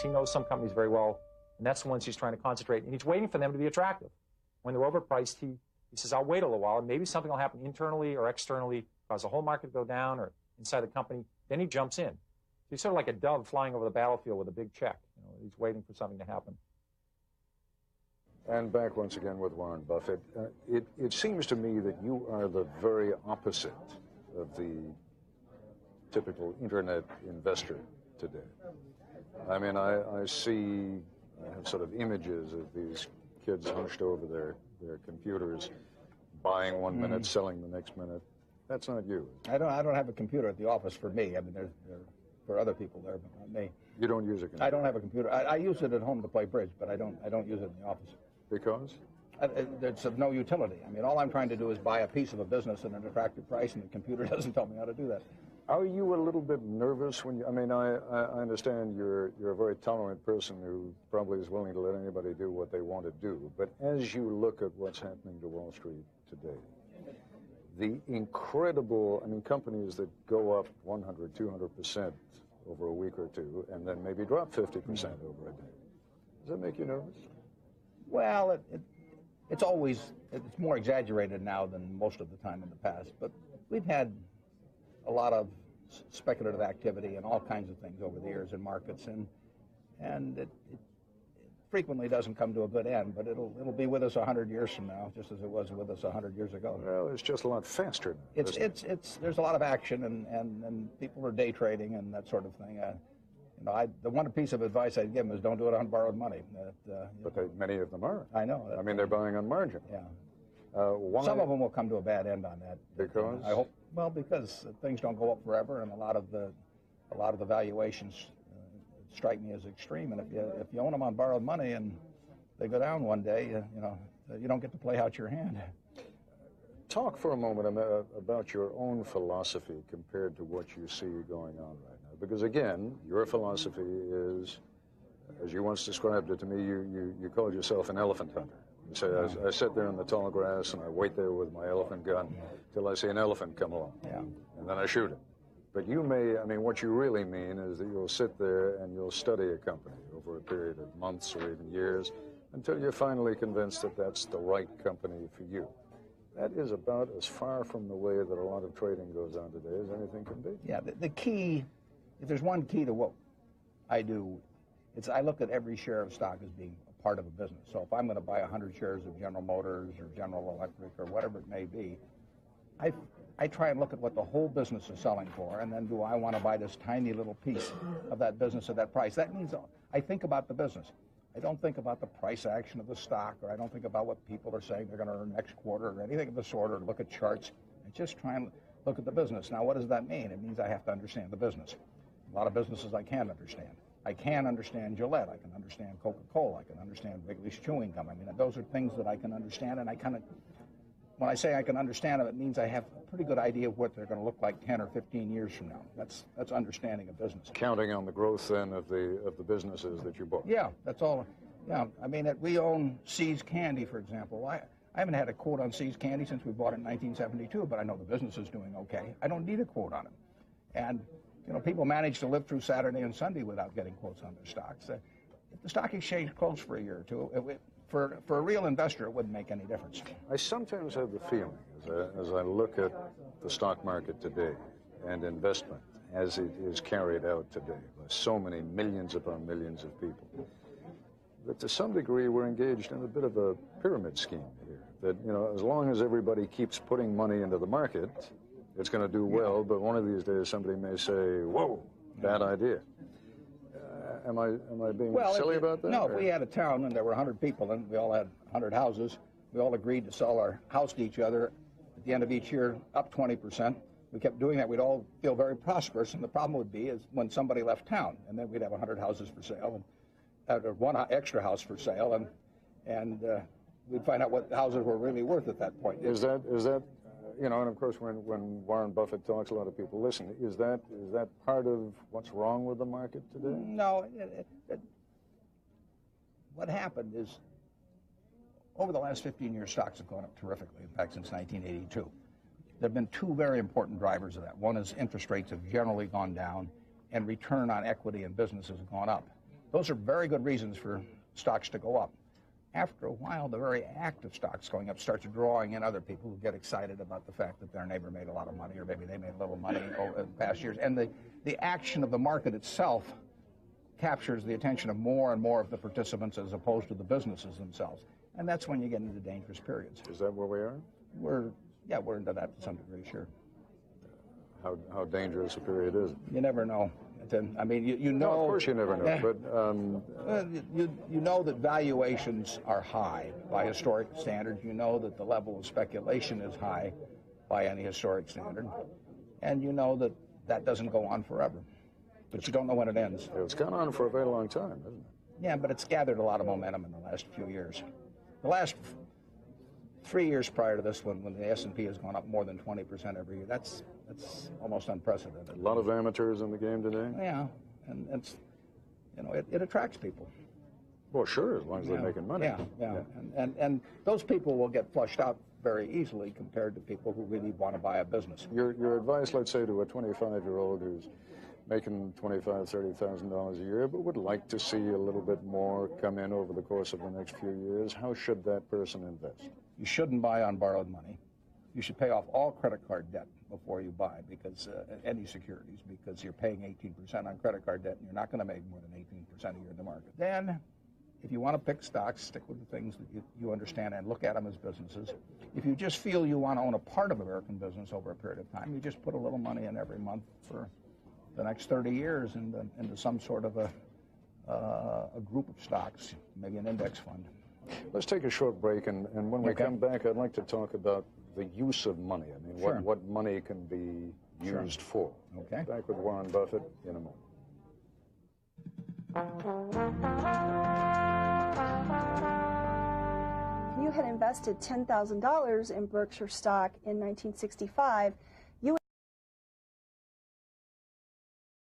He knows some companies very well, and that's the ones he's trying to concentrate, and he's waiting for them to be attractive. When they're overpriced, he says, I'll wait a little while, and maybe something will happen internally or externally, cause the whole market to go down or inside the company. Then he jumps in. So he's sort of like a dove flying over the battlefield with a big check. You know, he's waiting for something to happen. And back once again with Warren Buffett. It seems to me that you are the very opposite of the typical internet investor today. I mean, I have sort of images of these kids hunched over their computers, buying one minute, selling the next minute. That's not you. I don't have a computer at the office for me. I mean, there for other people there, but not me. You don't use a computer? I don't have a computer. I use it at home to play bridge, but I don't use it in the office. Because? It's of no utility. I mean, all I'm trying to do is buy a piece of a business at an attractive price, and the computer doesn't tell me how to do that. Are you a little bit nervous when you, I mean, I understand you're a very tolerant person who probably is willing to let anybody do what they want to do, but as you look at what's happening to Wall Street today, the incredible, I mean, companies that go up 100, 200% over a week or two, and then maybe drop 50% over a day. Does that make you nervous? Well, it's more exaggerated now than most of the time in the past, but we've had a lot of speculative activity and all kinds of things over the years in markets, and it frequently doesn't come to a good end, but it'll be with us 100 years from now, just as it was with us 100 years ago. Well, it's just a lot faster now. There's a lot of action, and people are day trading and that sort of thing. The one piece of advice I'd give them is don't do it on borrowed money. But many of them are. I know. I mean, they're buying on margin. Yeah. Some of them will come to a bad end on that. Because? I hope. Well, because things don't go up forever, and a lot of the valuations strike me as extreme. And if you own them on borrowed money and they go down one day, you don't get to play out your hand. Talk for a moment about your own philosophy compared to what you see going on right now. Because again, your philosophy is, as you once described it to me, you called yourself an elephant hunter. You say, I sit there in the tall grass and I wait there with my elephant gun till I see an elephant come along. Yeah. And then I shoot it. But you may, I mean, what you really mean is that you'll sit there and you'll study a company over a period of months or even years until you're finally convinced that that's the right company for you. That is about as far from the way that a lot of trading goes on today as anything can be. Yeah, the key, if there's one key to what I do, it's I look at every share of stock as being a part of a business. So if I'm going to buy 100 shares of General Motors or General Electric or whatever it may be, I try and look at what the whole business is selling for, and then do I want to buy this tiny little piece of that business at that price? That means I think about the business. I don't think about the price action of the stock, or I don't think about what people are saying they're going to earn next quarter or anything of the sort, or look at charts. I just try and look at the business. Now, what does that mean? It means I have to understand the business. A lot of businesses I can't understand. I can understand Gillette. I can understand Coca-Cola. I can understand Wrigley's Chewing Gum. I mean, those are things that I can understand, and I kind of, when I say I can understand them, it means I have a pretty good idea of what they're going to look like 10 or 15 years from now. That's understanding a business. Counting on the growth then of the businesses that you bought. Yeah, that's all. Yeah, I mean, we own See's Candy, for example. I haven't had a quote on See's Candy since we bought it in 1972, but I know the business is doing okay. I don't need a quote on it. And, people manage to live through Saturday and Sunday without getting quotes on their stocks. If the stock exchange closed for a year or two, for a real investor, it wouldn't make any difference. I sometimes have the feeling, as I look at the stock market today and investment as it is carried out today by so many millions upon millions of people, that to some degree we're engaged in a bit of a pyramid scheme here. That, as long as everybody keeps putting money into the market, it's going to do well, but one of these days somebody may say, whoa, bad idea. Am I being silly about that? No, if we had a town and there were 100 people and we all had 100 houses, we all agreed to sell our house to each other at the end of each year up 20%. We kept doing that, we'd all feel very prosperous, and the problem would be is when somebody left town, and then we'd have 100 houses for sale, and one extra house for sale, and we'd find out what the houses were really worth at that point. Is that and of course when Warren Buffett talks, a lot of people listen. Is that part of what's wrong with the market today? No. What happened is, over the last 15 years, stocks have gone up terrifically, in fact, since 1982. There have been two very important drivers of that. One is interest rates have generally gone down, and return on equity in businesses have gone up. Those are very good reasons for stocks to go up. After a while, the very act of stocks going up starts drawing in other people who get excited about the fact that their neighbor made a lot of money, or maybe they made a little money over the past years. And the action of the market itself captures the attention of more and more of the participants as opposed to the businesses themselves. And that's when you get into dangerous periods. Is that where we are? We're into that to some degree, sure. How dangerous a period is it? You never know. I mean, you know. No, of course you never know, but... you know that valuations are high by historic standards. You know that the level of speculation is high by any historic standard. And you know that that doesn't go on forever. But you don't know when it ends. It's gone on for a very long time, hasn't it? Yeah, but it's gathered a lot of momentum in the last few years. The last 3 years prior to this one, when the S&P has gone up more than 20% every year, that's almost unprecedented. A lot of amateurs in the game today? Yeah, and it's, it attracts people. Well, sure, as long as they're making money. Yeah. And those people will get flushed out very easily compared to people who really want to buy a business. Your advice, let's say, to a 25-year-old who's making $25,000, $30,000 a year, but would like to see a little bit more come in over the course of the next few years, how should that person invest? You shouldn't buy on borrowed money. You should pay off all credit card debt before you buy, because any securities, because you're paying 18% on credit card debt, and you're not going to make more than 18% a year in the market. Then, if you want to pick stocks, stick with the things that you understand and look at them as businesses. If you just feel you want to own a part of American business over a period of time, you just put a little money in every month for the next 30 years into some sort of a group of stocks, maybe an index fund. Let's take a short break, and when we come back, I'd like to talk about the use of money. I mean, Sure. what money can be used for. Okay. Back with Warren Buffett in a moment. If you had invested $10,000 in Berkshire stock in 1965,